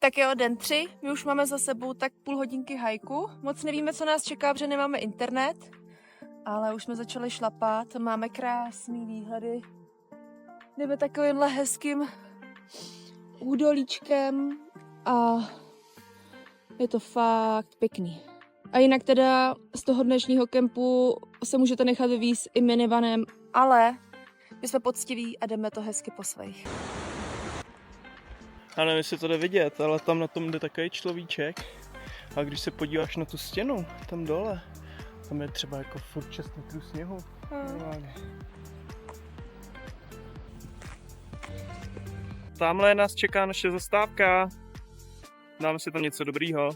Tak jo, den 3, my už máme za sebou tak půl hodinky hajku. Moc nevíme, co nás čeká, protože nemáme internet, ale už jsme začali šlapat, máme krásný výhledy. Jdeme takovýmhle hezkým údolíčkem a je to fakt pěkný. A jinak teda z toho dnešního kempu se můžete nechat vyvízt i minivanem, ale my jsme poctiví a jdeme to hezky po svých. Já nevím, jestli to jde vidět, ale tam na tom jde takový človíček. A když se podíváš na tu stěnu, tam dole, tam je třeba jako furt 6 metrů sněhu. Tamhle nás čeká naše zastávka. Dáme si tam něco dobrýho.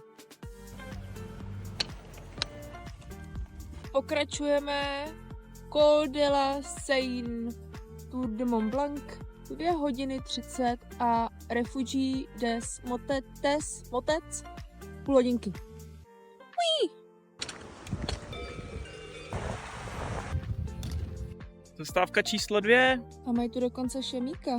Pokračujeme Col de la Seine, Tour de Mont Blanc, 2 hodiny 30 a Refugie des Motets, půl hodinky. Uí. Zastávka číslo 2. A mají tu dokonce šemíka.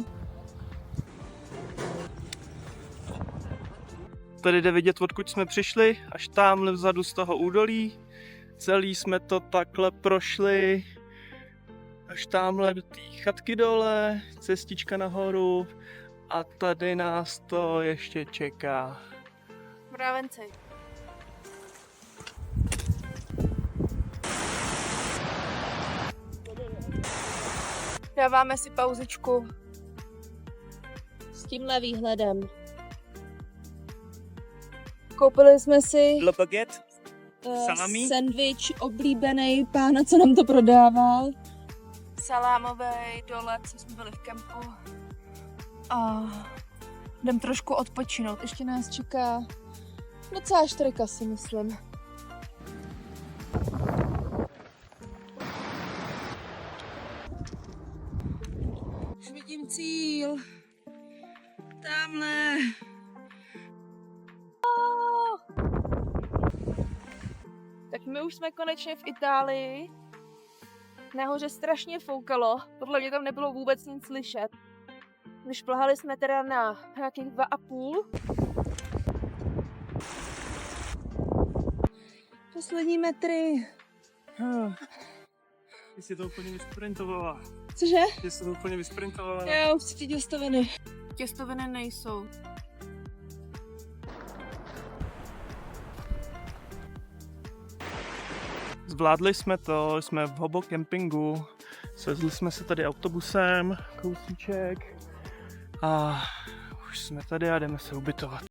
Tady jde vidět, odkud jsme přišli, až tamhle vzadu z toho údolí. Celý jsme to takhle prošli, až tamhle do té chatky dole, cestička nahoru a tady nás to ještě čeká. Mravenci. Dáváme si pauzičku s tímhle výhledem. Koupili jsme si Le baguette, salami, sendvič oblíbený pána, co nám to prodával. Salámový dole, co jsme byli v kempu. A jdem trošku odpočinout. Ještě nás čeká docela štrika, si myslím. Už vidím cíl. Tamhle. Tak my už jsme konečně v Itálii. Nahoře strašně foukalo, podle mě tam nebylo vůbec nic slyšet. Vyšplhali jsme teda na nějakých 2,5. Poslední metry. Ty jsi to úplně vysprintovala. Cože? Ty jsi to úplně vysprintovala. Jo, už ty těstoviny. Těstoviny nejsou. Zvládli jsme to, jsme v Hobo kempingu, svezli jsme se tady autobusem, kousíček a už jsme tady a jdeme se ubytovat.